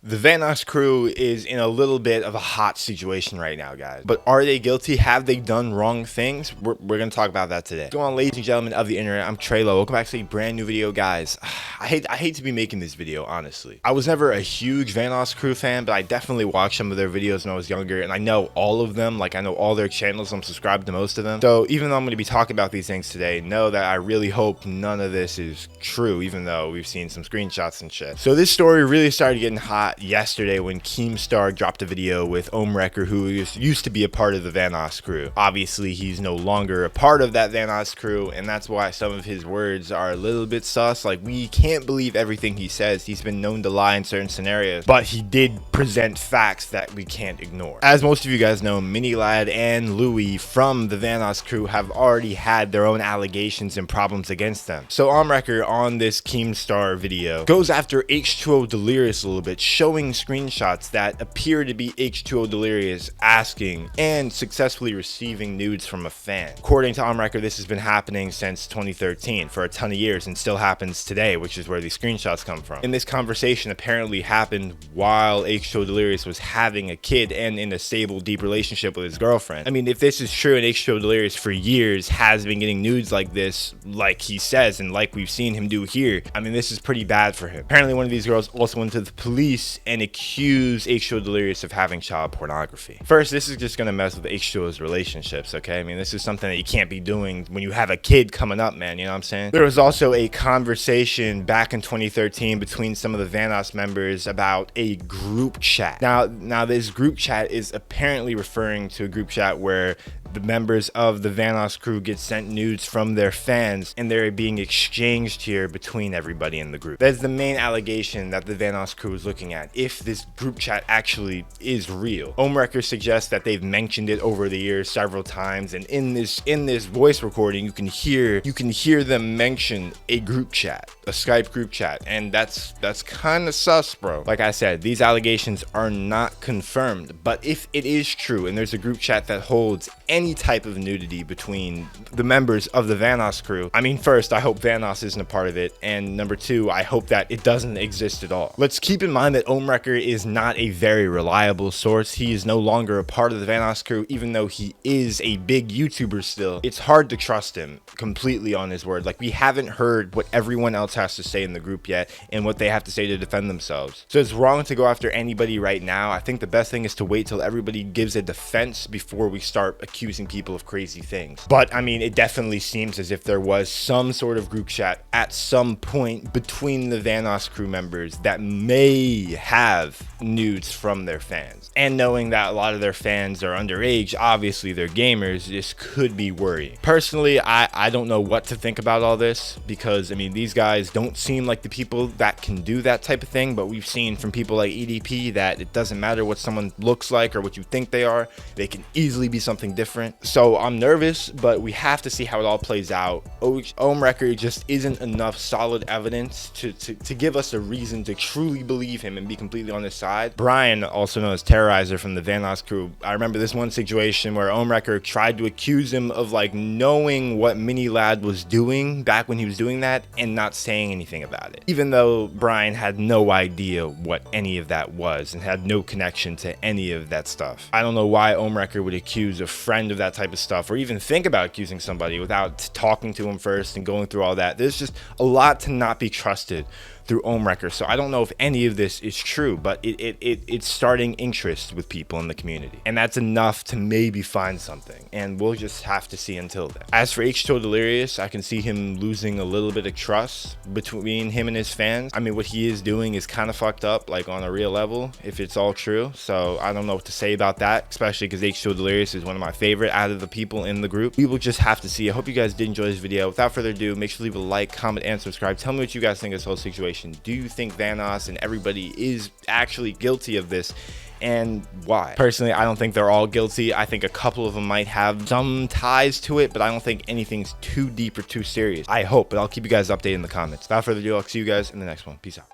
The Vanoss Crew is in a little bit of a hot situation right now, guys. But are they guilty? Have they done wrong things? We're going to talk about that today. Go on, ladies and gentlemen of the internet. I'm Treyllo. Welcome back to a brand new video, guys. I hate to be making this video, honestly. I was never a huge Vanoss Crew fan, but I definitely watched some of their videos when I was younger, and I know all of them. Like, I know all their channels. I'm subscribed to most of them. So even though I'm going to be talking about these things today, know that I really hope none of this is true, even though we've seen some screenshots and shit. So this story really started getting hot yesterday when Keemstars dropped a video with Ohmwrecker, who used to be a part of the Vanoss Crew. Obviously, he's no longer a part of that Vanoss Crew, and that's why some of his words are a little bit sus. Like, we can't believe everything he says. He's been known to lie in certain scenarios, but he did present facts that we can't ignore. As most of you guys know, Minilad and Louie from the Vanoss Crew have already had their own allegations and problems against them. So Ohmwrecker on this Keemstar video goes after H20 Delirious a little bit, showing screenshots that appear to be H20 Delirious asking and successfully receiving nudes from a fan. According to Ohmwrecker, this has been happening since 2013 for a ton of years and still happens today, which is where these screenshots come from. And this conversation apparently happened while H20 Delirious was having a kid and in a stable, deep relationship with his girlfriend. I mean, if this is true and H20 Delirious for years has been getting nudes like this, like he says, and like we've seen him do here, I mean, this is pretty bad for him. Apparently, one of these girls also went to the police and accused H20 Delirious of having child pornography. First, this is just gonna mess with H20's relationships, okay? I mean, this is something that you can't be doing when you have a kid coming up, man, you know what I'm saying? There was also a conversation back in 2013 between some of the Vanoss members about a group chat. Now this group chat is apparently referring to a group chat where the members of the Vanoss Crew get sent nudes from their fans and they're being exchanged here between everybody in the group. That's the main allegation that the Vanoss Crew is looking at, if this group chat actually is real. Ohmwrecker suggests that they've mentioned it over the years several times, and in this voice recording you can hear them mention a group chat, a Skype group chat, and that's kind of sus, bro. Like I said, these allegations are not confirmed, but if it is true and there's a group chat that holds any type of nudity between the members of the Vanoss Crew, I mean, first, I hope Vanoss isn't a part of it, and number two, I hope that it doesn't exist at all. Let's keep in mind that Ohmwrecker is not a very reliable source. He is no longer a part of the Vanoss Crew, even though he is a big YouTuber still. It's hard to trust him completely on his word. Like, we haven't heard what everyone else has to say in the group yet and what they have to say to defend themselves. So it's wrong to go after anybody right now. I think the best thing is to wait till everybody gives a defense before we start accusing people of crazy things. But I mean, it definitely seems as if there was some sort of group chat at some point between the Vanoss Crew members that may have nudes from their fans. And knowing that a lot of their fans are underage, obviously they're gamers, this could be worrying. Personally, I don't know what to think about all this, because I mean, these guys don't seem like the people that can do that type of thing, but we've seen from people like EDP that it doesn't matter what someone looks like or what you think they are, they can easily be something different. So I'm nervous, but we have to see how it all plays out. Ohmwrecker just isn't enough solid evidence to give us a reason to truly believe him and be completely on his side. Brian, also known as Terrorizer from the Vanoss Crew, I remember this one situation where Ohmwrecker tried to accuse him of like knowing what Minilad was doing back when he was doing that and not saying anything about it, even though Brian had no idea what any of that was and had no connection to any of that stuff. I don't know why Ohmwrecker would accuse a friend of that type of stuff, or even think about accusing somebody without talking to him first and going through all that. There's just a lot to not be trusted through Ohmwrecker. So I don't know if any of this is true, but it's starting interest with people in the community, and that's enough to maybe find something, and we'll just have to see until then. As for H20 Delirious, I can see him losing a little bit of trust between him and his fans. I mean, what he is doing is kind of fucked up, like on a real level, if it's all true. So I don't know what to say about that, especially because H20 Delirious is one of my favorite out of the people in the group. We will just have to see. I hope you guys did enjoy this video. Without further ado, make sure to leave a like, comment, and subscribe. Tell me what you guys think of this whole situation. Do you think Vanoss and everybody is actually guilty of this, and why? Personally, I don't think they're all guilty. I think a couple of them might have some ties to it, but I don't think anything's too deep or too serious. I hope, but I'll keep you guys updated in the comments. Without further ado, I'll see you guys in the next one. Peace out.